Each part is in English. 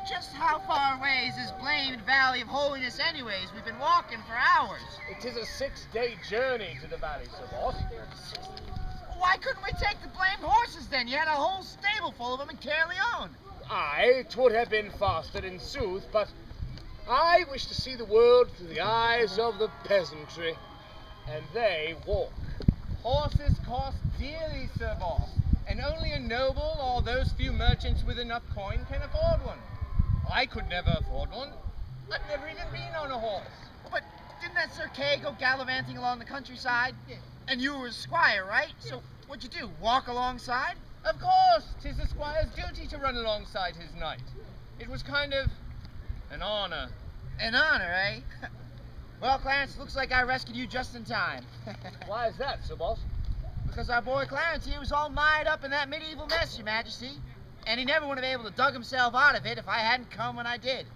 Just how far away is this blamed Valley of Holiness anyways? We've been walking for hours. It is a 6-day journey to the valley, Sir Boss. Why couldn't we take the blamed horses then? You had a whole stable full of them in Caerleon. Aye, 'twould have been faster in sooth, but I wish to see the world through the eyes of the peasantry, and they walk. Horses cost dearly, Sir Boss, and only a noble or those few merchants with enough coin can afford one. I could never afford one. I've never even been on a horse. But didn't that Sir Kay go gallivanting along the countryside? Yeah. And you were a squire, right? So what'd you do, walk alongside? Of course, 'tis the squire's duty to run alongside his knight. It was kind of an honor. An honor, eh? Well, Clarence, looks like I rescued you just in time. Why is that, Sir Boss? Because our boy Clarence here was all mired up in that medieval mess, Your Majesty. And he never would have been able to dug himself out of it if I hadn't come when I did.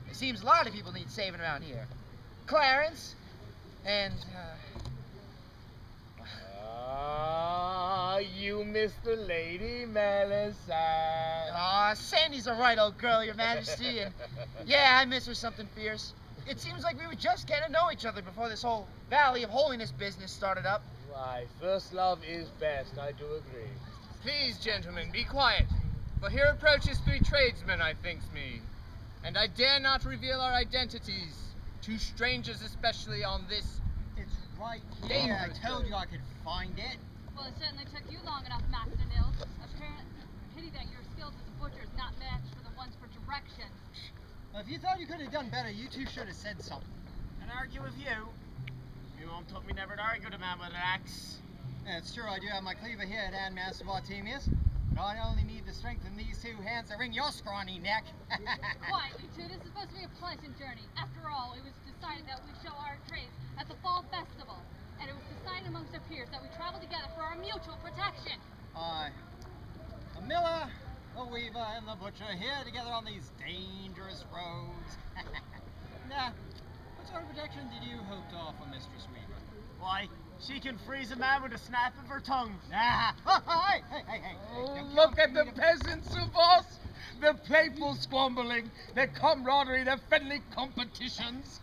It seems a lot of people need saving around here. Clarence, and, you miss the Lady Melisande. Aw, Sandy's a right old girl, Your Majesty, and yeah, I miss her something fierce. It seems like we were just getting to know each other before this whole Valley of Holiness business started up. Why, first love is best, I do agree. Please, gentlemen, be quiet. For here approaches 3 tradesmen, I thinks me, and I dare not reveal our identities to strangers, especially on this. It's right here. I told you I could find it. Well, it certainly took you long enough, Master Nils. Pity that your skills as a butcher is not matched for the ones for direction. Well, if you thought you could have done better, you two should have said something. And argue with you? Your mom taught me never to argue with a man with an axe. Yeah, it's true, I do have my cleaver here at hand, Master Bartemius. But I only need the strength in these 2 hands to wring your scrawny neck. Quietly, too. This is supposed to be a pleasant journey. After all, it was decided that we show our trades at the fall festival. And it was decided amongst our peers that we travel together for our mutual protection. Aye. The miller, the weaver, and the butcher here together on these dangerous roads. Nah, what sort of protection did you hope to offer, Mistress Weaver? Why, she can freeze a man with a snap of her tongue. Nah. Hey. Oh, look at the peasants, Sir Boss! The playful squabbling, their camaraderie, their friendly competitions.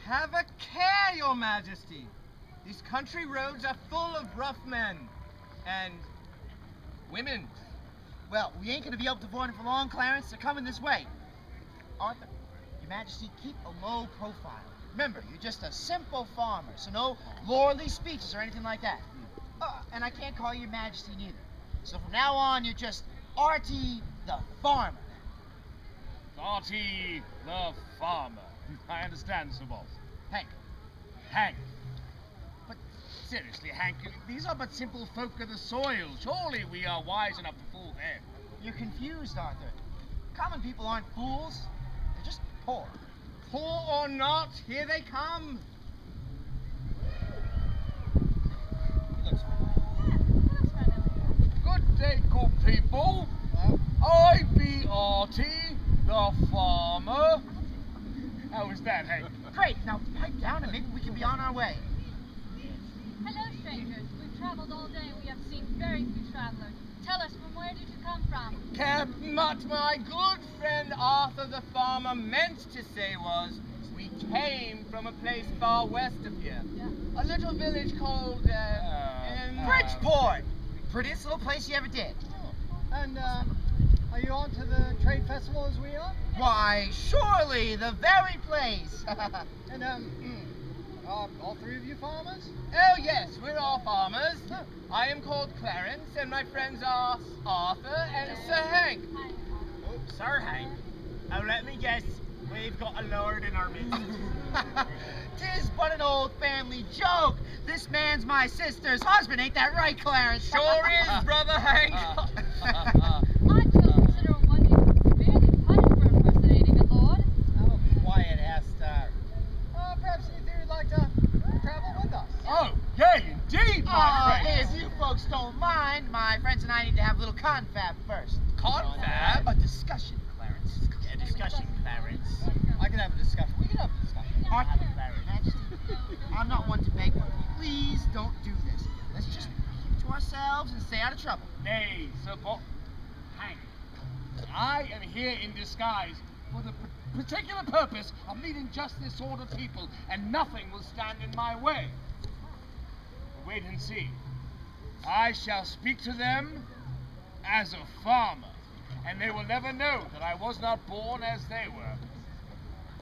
Have a care, Your Majesty. These country roads are full of rough men and women. Well, we ain't gonna be able to avoid them for long, Clarence. They're coming this way. Arthur, Your Majesty, keep a low profile. Remember, you're just a simple farmer, so no lordly speeches or anything like that. And I can't call you Your Majesty neither. So from now on, you're just Artie the farmer. Artie the farmer. I understand, Sir Boss. Hank. But seriously, Hank, these are but simple folk of the soil. Surely we are wise enough to fool them. You're confused, Arthur. Common people aren't fools. They're just poor. Poor or not, here they come. Good day, good people. I be Artie the farmer. How was that, Hank? Great. Now pipe down and maybe we can be on our way. Hello, strangers. We've traveled all day and we have seen very few travelers. Tell us, from where did you come from? What my good friend Arthur the farmer meant to say was, we came from a place far west of here. Yeah. A little village called, Bridgeport! Prettiest little place you ever did. And, are you on to the trade festival as we are? Why, surely, the very place. And, all 3 of you farmers? Oh yes, we're all farmers. I am called Clarence, and my friends are Arthur and Sir Hank. Oh, Sir Hank. Oh, let me guess. We've got a lord in our midst. 'Tis but an old family joke. This man's my sister's husband. Ain't that right, Clarence? Sure is, Brother Hank. I still consider one severely punished for impersonating a lord. Oh, quiet, Esther. Perhaps you 2 would like to travel with us. Oh, yay, indeed, my friend. If you folks don't mind, my friends and I need to have a little confab first. Confab? A discussion, Clarence. A discussion, Clarence. I can have Get up, discussion. Arthur, Majesty, I'm not one to beg, but please don't do this. Let's just keep to ourselves and stay out of trouble. Nay, Sir Bob. Hank, I am here in disguise for the particular purpose of meeting just this sort of people, and nothing will stand in my way. But wait and see. I shall speak to them as a farmer, and they will never know that I was not born as they were.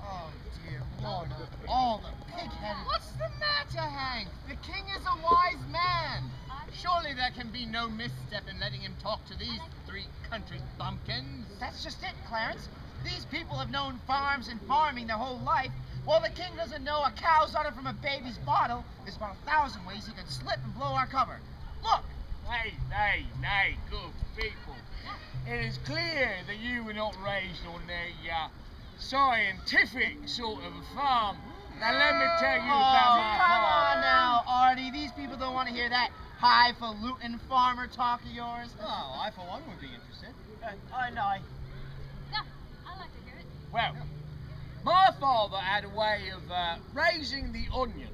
Oh, dear Lord, all the pig-headed... What's the matter, Hank? The king is a wise man. Surely there can be no misstep in letting him talk to these three country bumpkins. That's just it, Clarence. These people have known farms and farming their whole life, while the king doesn't know a cow's udder from a baby's bottle. There's about 1,000 ways he could slip and blow our cover. Look! Nay, good people. It is clear that you were not raised on a scientific sort of farm. Now let me tell you about my Come farm. on now, Artie. These people don't want to hear that highfalutin farmer talk of yours. Oh, I for one would be interested. I know. Yeah, I'd like to hear it. Well, my father had a way of raising the onion,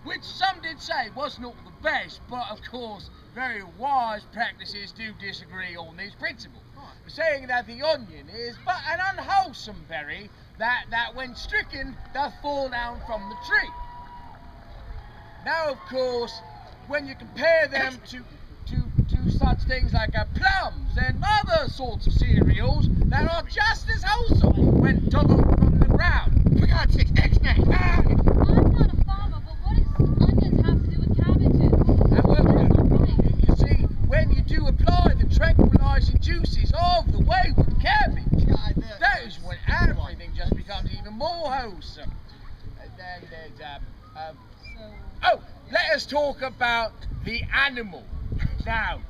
which some did say was not the best, but of course very wise practices do disagree on these principles, saying that the onion is but an unwholesome berry that when stricken doth fall down from the tree. Now, of course, when you compare them to such things like plums and other sorts of cereals that are just as wholesome when dug up from the ground. For God's sake, X-nay! I'm not a farmer, but what does onions have to do with cabbages? And well, That's not right. you see, when you do apply the tranquilizing juices of the wayward cabbage, that is when everything just becomes even more wholesome. And then there's oh, let us talk about the animal. Now,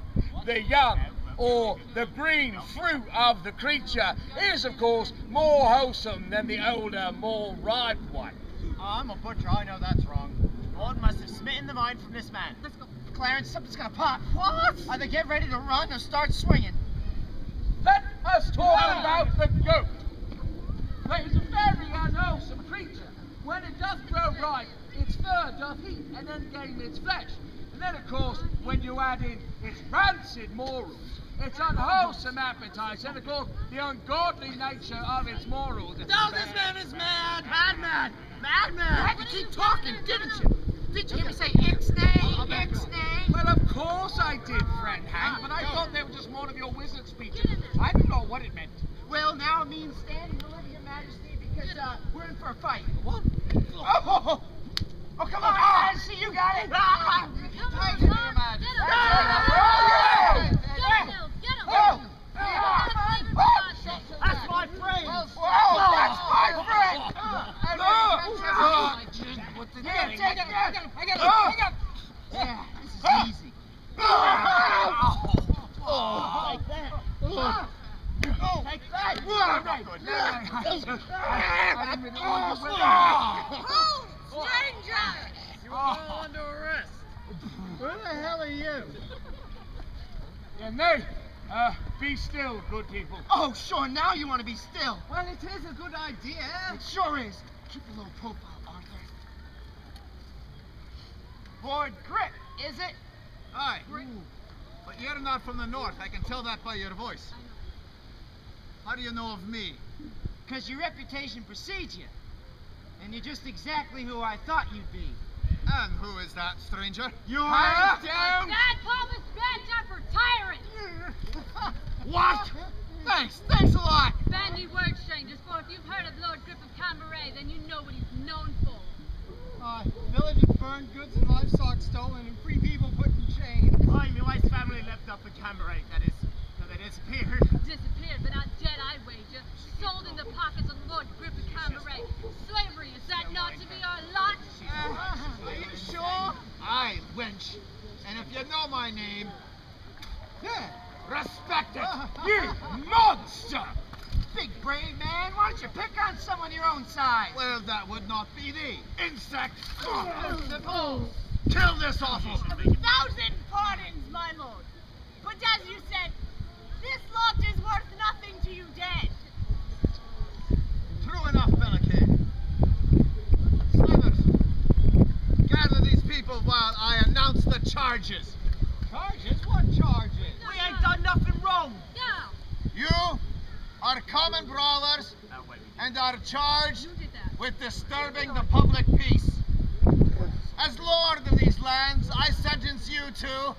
the young or the green fruit of the creature is, of course, more wholesome than the older, more ripe one. I'm a butcher, I know that's wrong. One must have smitten the mind from this man. Let's go. Clarence, something's gonna pop. What? Either get ready to run or start swinging. Let us talk about the goat. That is a very unwholesome creature. When it does grow ripe, its fur doth heat and then gain its flesh. And then, of course, when you add in its rancid morals, its unwholesome appetites, and of course, the ungodly nature of its morals. No, this man is mad! Madman! Madman! You had to keep talking, didn't you? Did you hear me say ixnay? Ixnay? Well, of course I did, friend Hank, but I thought they were just one of your wizard speeches. I didn't know what it meant. Well, now it means stand and deliver, Your Majesty, because we're in for a fight. What? Oh, come on, Majesty, you got it! Ah! Come on, Thank you, Your Tom. Majesty. Get him. Ah! Get him, Bill. Get him. Oh! That's my friend! Whoa, that's my friend! I got him! Yeah, this is easy. Like that. Take that! I didn't really want to Stranger! You are all under arrest. Who the hell are you? Yeah, nay, be still, good people. Oh, sure, now you want to be still. Well, it is a good idea. It sure is. Keep a low profile, Arthur. Board grip, is it? Aye. But you're not from the north. I can tell that by your voice. How do you know of me? Because your reputation precedes you. And you're just exactly who I thought you'd be. And who is that, stranger? You're down! Dad, Thomas, bad for tyrant! What? Thanks a lot. Bandy word, strangers, for if you've heard of Lord Grip of Cambrai, then you know what he's known for. Village burned goods and livestock stolen and free people put in chains. My wife's family left up the Cambrai, that is, so they disappeared. Disappeared, but not dead, I wager. Sold in the pockets of Lord Grip of Cambrai. Slavery, is that not to be our lot? Are you sure? Aye, wench. And if you know my name, Respect it, you monster! big brave man. Why don't you pick on someone your own size? well, that would not be thee. Insect! Kill this awful. 1,000 pardons, my lord. But as you said, this lot is worth nothing to you dead. True enough, Bellicane. charges. Charges? What charges? We ain't done nothing wrong. Yeah. You are common brawlers and are charged You did that. with disturbing the public peace. As lord of these lands, I sentence you to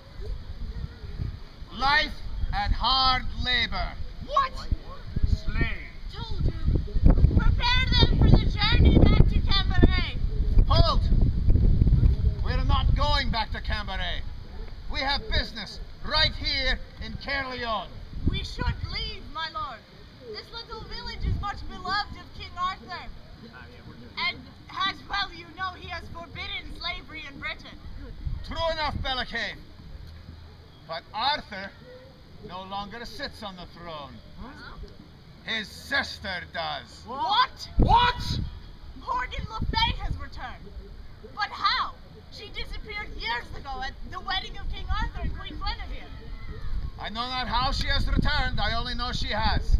life and hard labor. What? Slave. Told you. Prepare them for the journey back to Cambrai. Hold! We're not going back to Cambrai. We have business right here in Caerleon. We should leave, my lord. This little village is much beloved of King Arthur. And as well you know, he has forbidden slavery in Britain. True enough, Bellicane. But Arthur no longer sits on the throne. His sister does. What? What? Morgan Le Fay has returned. But how? She disappeared years ago at the wedding of King Arthur and Queen Guinevere. I know not how she has returned, I only know she has.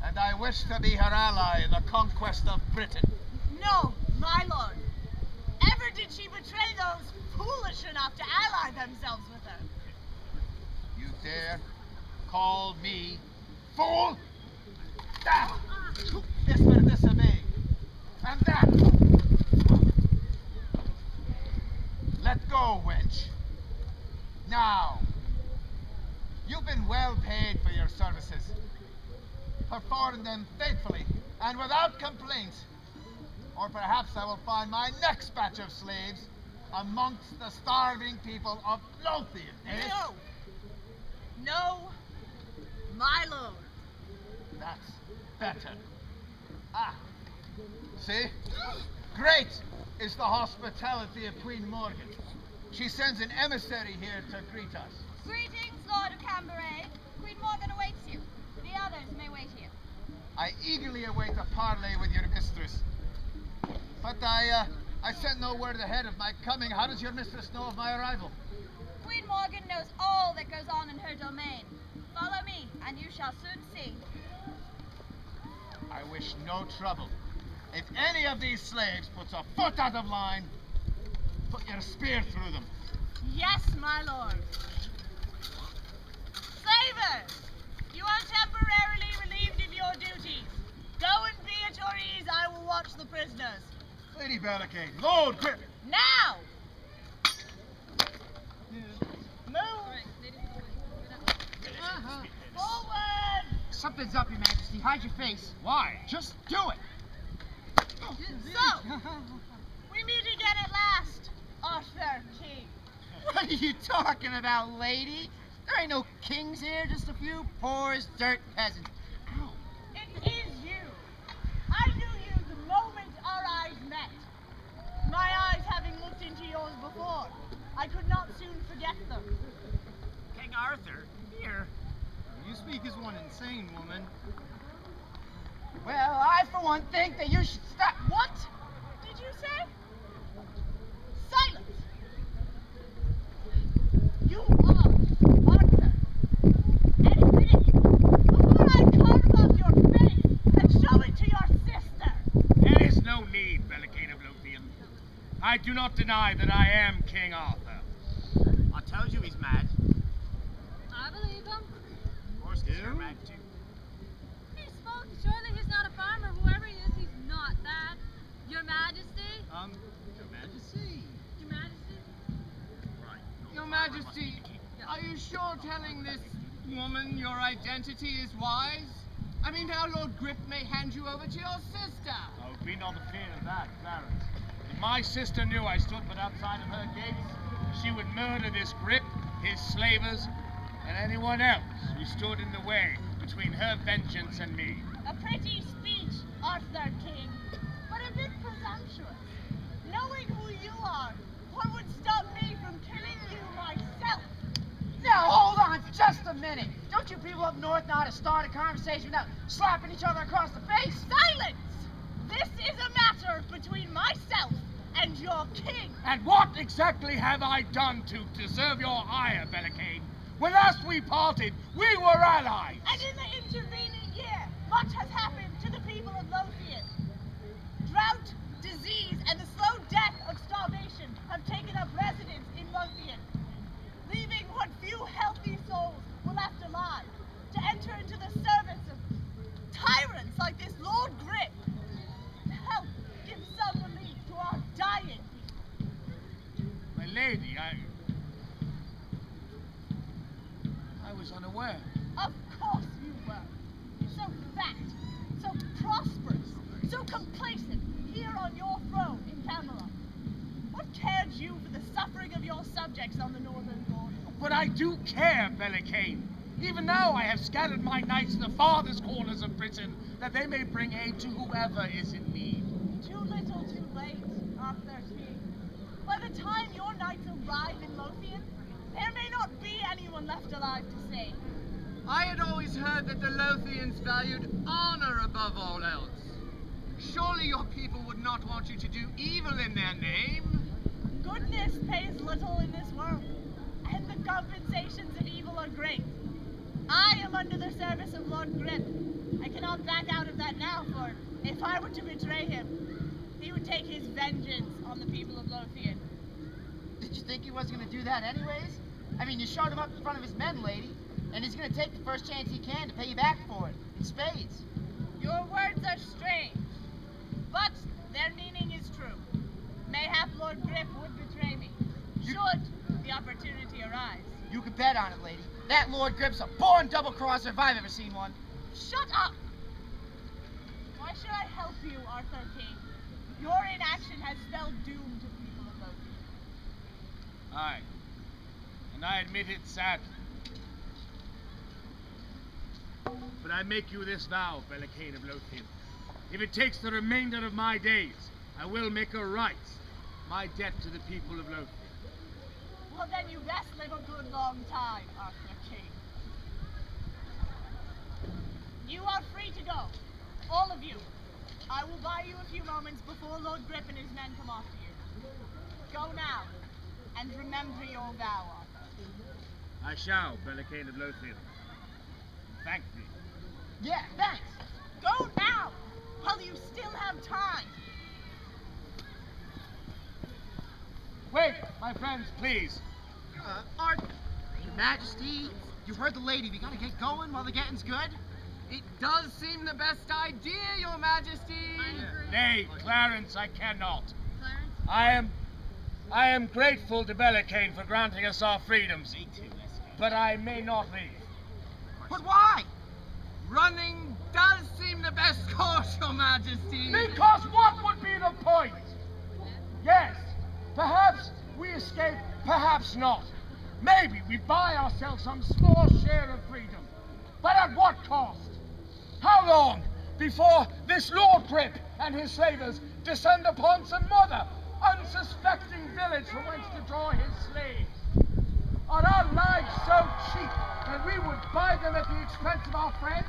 And I wish to be her ally in the conquest of Britain. No, my lord. Ever did she betray those foolish enough to ally themselves with her? You dare call me fool? That! This will disobey. And that! Let go, wench. Now, you've been well paid for your services. Perform them faithfully and without complaint. Or perhaps I will find my next batch of slaves amongst the starving people of Lothian. Eh? No. No, my lord. That's better. Ah, see? Great is the hospitality of Queen Morgan. She sends an emissary here to greet us. Greetings, Lord of Cambrai. Queen Morgan awaits you. The others may wait here. I eagerly await a parley with your mistress. But I sent no word ahead of my coming. How does your mistress know of my arrival? Queen Morgan knows all that goes on in her domain. Follow me, and you shall soon see. I wish no trouble. If any of these slaves puts a foot out of line, put your spear through them. Yes, my lord. Slavers, you are temporarily relieved of your duties. Go and be at your ease. I will watch the prisoners. Lady Bellicane, load quick! Now! Move! Forward! Something's up, Your Majesty. Hide your face. Why? Just do it. So, we meet again at last, Arthur King. What are you talking about, lady? There ain't no kings here, just a few poor as dirt peasants. Ow. It is you. I knew you the moment our eyes met. My eyes having looked into yours before, I could not soon forget them. King Arthur, here. You speak as one insane woman. Well, I for one think that you should stop. What did you say? Silence! You are Arthur. Admit it, before I carve off your face and show it to your sister. There is no need, Bellicane of Lothian. I do not deny that I am King Arthur. I told you he's mad. I believe him. Of course, you're mad too. He spoke. Surely he's not a farmer. Whoever he is, he's not that. Your Majesty? Your Majesty. Your Majesty? Your Majesty, are you sure telling this woman your identity is wise? I mean, now Lord Grip may hand you over to your sister. Oh, be not afraid of that, Clarence. If my sister knew I stood but outside of her gates, she would murder this Grip, his slavers, and anyone else who stood in the way between her vengeance and me. A pretty speech, Arthur King, but a bit presumptuous. Knowing who you are, what would stop me from killing you myself? Now, hold on just a minute. Don't you people up north know how to start a conversation without slapping each other across the face? Silence! This is a matter between myself and your king. And what exactly have I done to deserve your ire, Bellicane? When last we parted, we were allies! And in the intervening year, much has happened to the people of Lothian. Drought, disease, and the slow death of starvation have taken up residence in Lothian. complacent here on your throne in Camelot? What cared you for the suffering of your subjects on the northern border? But I do care, Bellicane. Even now I have scattered my knights to the farthest corners of Britain, that they may bring aid to whoever is in need. Too little, too late, Arthur King. By the time your knights arrive in Lothian, there may not be anyone left alive to save. I had always heard that the Lothians valued honor above all else. Surely your people would not want you to do evil in their name? Goodness pays little in this world, and the compensations of evil are great. I am under the service of Lord Grip. I cannot back out of that now, for if I were to betray him, he would take his vengeance on the people of Lothian. Did you think he wasn't going to do that anyways? I mean, you showed him up in front of his men, lady, and he's going to take the first chance he can to pay you back for it, in spades. Your words are strange, but their meaning is true. Mayhap Lord Grip would betray me, should the opportunity arise. You can bet on it, lady. That Lord Grip's a born double-crosser if I've ever seen one. Shut up! Why should I help you, Arthur King? Your inaction has spelled doom to the people of Lothian. Aye, and I admit it sadly. But I make you this vow, Bellicane of Lothian. If it takes the remainder of my days, I will make a right my debt to the people of Lothian. Well, then you best live a good long time, Arthur King. You are free to go, all of you. I will buy you a few moments before Lord Grip and his men come after you. Go now, and remember your vow, Arthur. I shall, Bellicane of Lothian. Thank thee. Yeah, thanks. Go now, while you still have time. Wait, my friends, please. Arthur, Your Majesty, you heard the lady. We gotta get going while the getting's good. It does seem the best idea, your majesty. Nay, Clarence, I cannot. I am grateful to Bellicane for granting us our freedoms, but I may not leave. But why? Running does seem the best course, your majesty. Because what would be the point? Yes, perhaps we escape, perhaps not. Maybe we buy ourselves some small share of freedom. But at what cost? How long before this Lord Grip and his slavers descend upon some other unsuspecting village from whence to draw his slaves? Are our lives so cheap that we would buy them at the expense of our friends,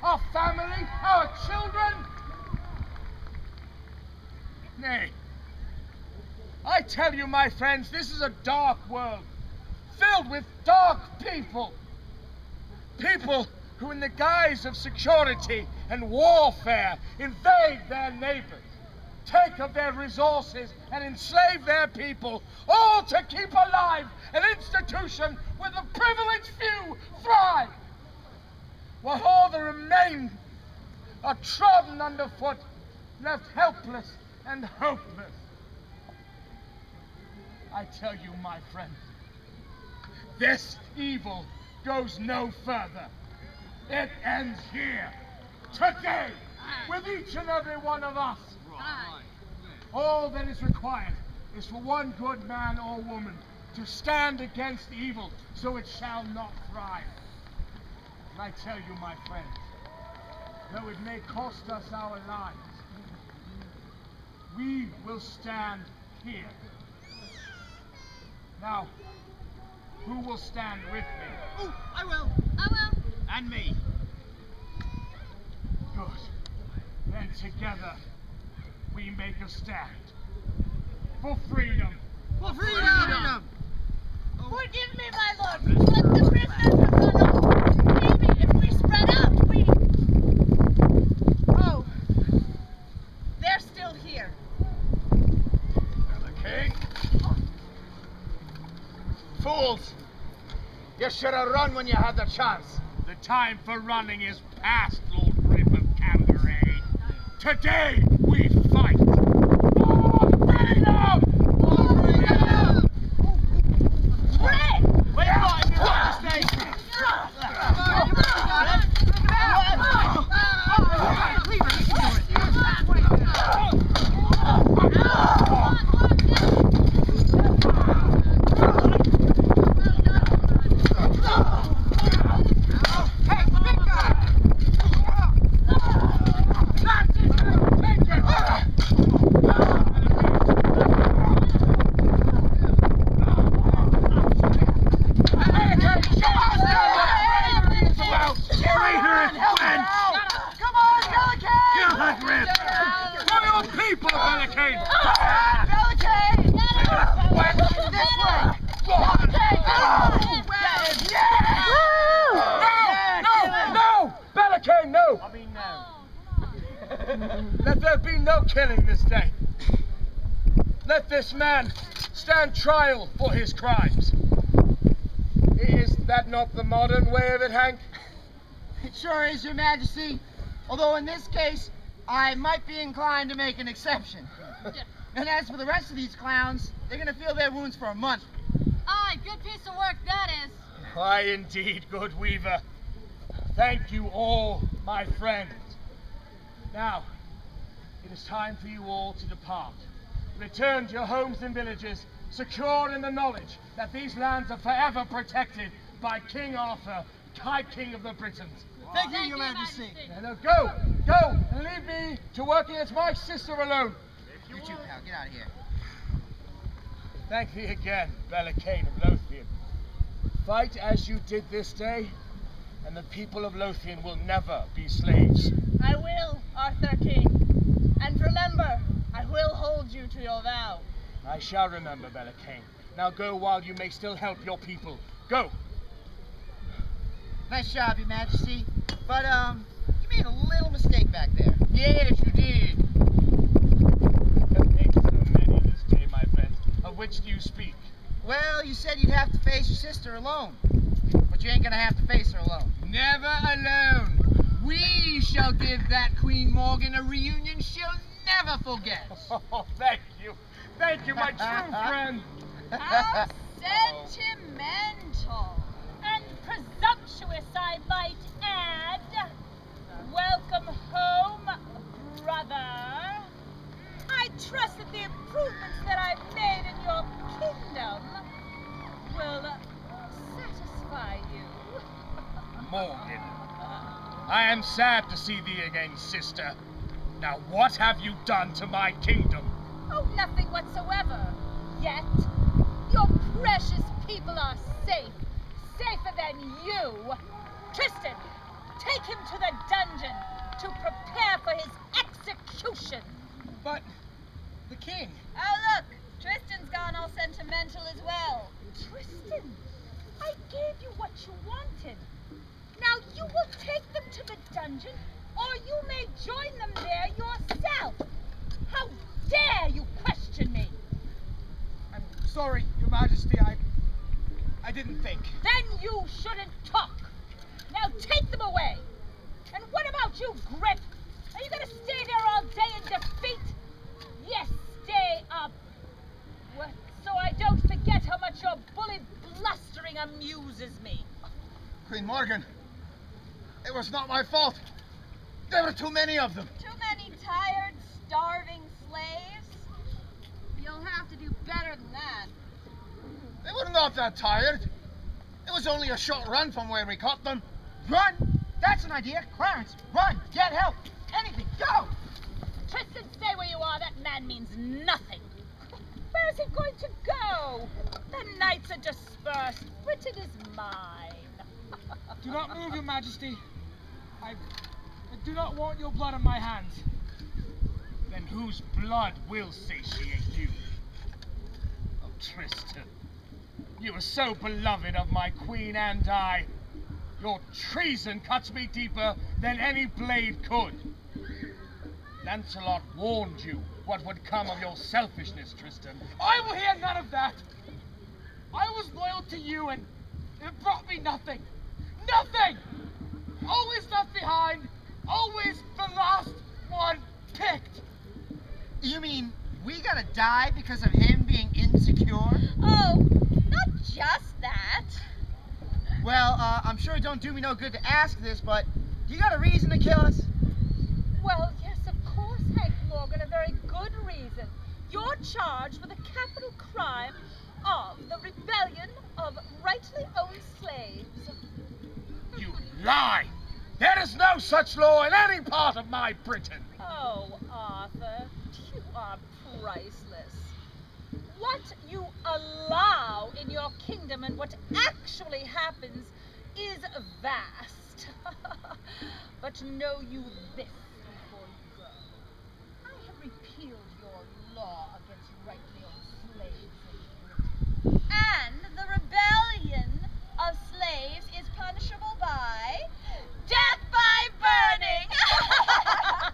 our family, our children? Nay, I tell you, my friends, this is a dark world, filled with dark people. People who, in the guise of security and warfare, invade their neighbors, take of their resources, and enslave their people, all to keep alive an institution where the privileged few thrive, while all the remain are trodden underfoot, left helpless and hopeless. I tell you, my friends, this evil goes no further. It ends here, today, with each and every one of us. All that is required is for one good man or woman to stand against evil, so it shall not thrive. And I tell you, my friends, though it may cost us our lives, we will stand here. Now, who will stand with me? Ooh, I will. I will. And me. Good. Then together, we make a stand. For freedom. For freedom! Forgive me, my lord. Let the prisoners have gone off. Maybe if we spread out, we... Oh. They're still here. King? Fools! You should have run when you had the chance. The time for running is past, Lord Grip of Camberay. Today, we fight. For freedom! For freedom! Red! Wait, no, the people of Bellicane! Bellicane! This way! No! Bellicane, no! I mean, no. Let there be no killing this day. Let this man stand trial for his crimes. Is that not the modern way of it, Hank? It sure is, Your Majesty. Although in this case, I might be inclined to make an exception. And as for the rest of these clowns, they're gonna feel their wounds for a month. Aye, good piece of work that is. Aye, indeed, good Weaver. Thank you all, my friends. Now, it is time for you all to depart. Return to your homes and villages, secure in the knowledge that these lands are forever protected by King Arthur, High King of the Britons. Thank you, Your Majesty. Now go, and leave me to working as my sister alone. You too, pal. Get out of here. Thank thee again, Bellicane of Lothian. Fight as you did this day, and the people of Lothian will never be slaves. I will, Arthur King. And remember, I will hold you to your vow. I shall remember, Bellicane. Now go while you may still help your people. Go! Nice job, Your Majesty. But, you made a little mistake back there. Yes, you did. Have made so many this day, my friends. Of which do you speak? Well, you said you'd have to face your sister alone. But you ain't gonna have to face her alone. Never alone. We shall give that Queen Morgan a reunion she'll never forget. Oh, thank you. Thank you, my true friend. How sentimental. And presumptuous, I might add. Welcome home, brother. I trust that the improvements that I've made in your kingdom will satisfy you. Morgan, I am sad to see thee again, sister. Now what have you done to my kingdom? Oh, nothing whatsoever. Yet, your precious people are safe. Safer than you. Tristan, take him to the dungeon to prepare for his execution. But the king. Oh, look. Tristan's gone all sentimental as well. Tristan, I gave you what you wanted. Now you will take them to the dungeon, or you may join them there yourself. How dare you question me? I'm sorry, Your Majesty. I didn't think. Then you shouldn't talk. Now take them away. And what about you, Grip? Are you going to stay there all day in defeat? Yes, stay up. What, so I don't forget how much your bully blustering amuses me. Queen Morgan, it was not my fault. There were too many of them. Too many tired, starving slaves? You'll have to do better than that. They were not that tired. It was only a short run from where we caught them. Run! That's an idea. Clarence, run! Get help! Anything! Go! Tristan, stay where you are. That man means nothing. Where is he going to go? The knights are dispersed. Britain is mine. Do not move, Your Majesty. I do not want your blood on my hands. Then whose blood will satiate you? Oh, Tristan, you are so beloved of my queen and I. Your treason cuts me deeper than any blade could. Lancelot warned you what would come of your selfishness, Tristan. I will hear none of that. I was loyal to you and it brought me nothing. Nothing! Always left behind. Always the last one picked. You mean we gotta die because of him being insecure? Oh, not just that. Well, I'm sure it don't do me no good to ask this, but you got a reason to kill us? Well, yes, of course, Hank Morgan, a very good reason. You're charged with the capital crime of the rebellion of rightly owned slaves. You lie! There is no such law in any part of my Britain. Oh, Arthur, you are priceless. What you allow in your kingdom and what actually happens is vast. But know you this before you go. I have repeatedly repealed your law against rightly owned slaves in Britain. And the rebellion of slaves is punishable by death by burning.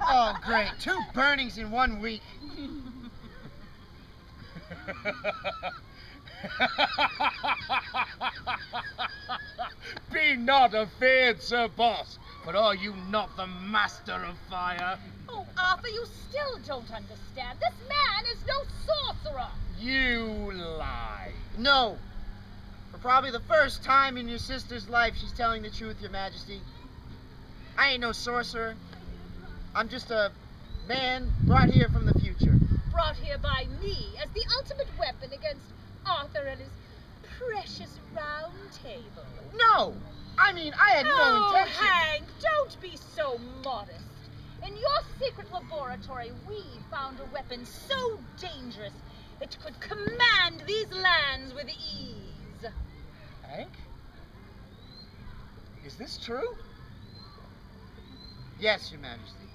Oh, great. 2 burnings in 1 week. Be not afeard, Sir Boss, for are you not the master of fire? Oh, Arthur, you still don't understand. This man is no sorcerer. You lie. No. For probably the first time in your sister's life, she's telling the truth, Your Majesty. I ain't no sorcerer. I'm just a man brought here from the future. Brought here by me as the ultimate weapon against Arthur and his precious round table. No! I mean, I had no intention. Hank, don't be so modest. In your secret laboratory, we found a weapon so dangerous it could command these lands with ease. Hank? Is this true? Yes, Your Majesty.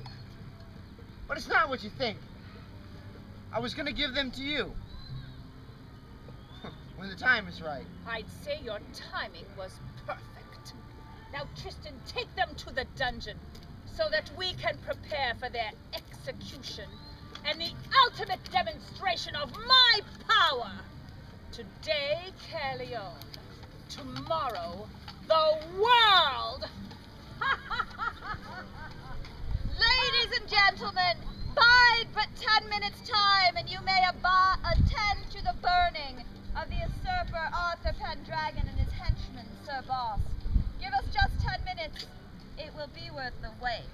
But it's not what you think. I was gonna give them to you. When the time is right. I'd say your timing was perfect. Now, Tristan, take them to the dungeon so that we can prepare for their execution and the ultimate demonstration of my power. Today, Caerleon. Tomorrow, the world. Ladies and gentlemen, bide but 10 minutes' time, and you may attend to the burning of the usurper Arthur Pendragon and his henchman, Sir Boss. Give us just 10 minutes. It will be worth the wait.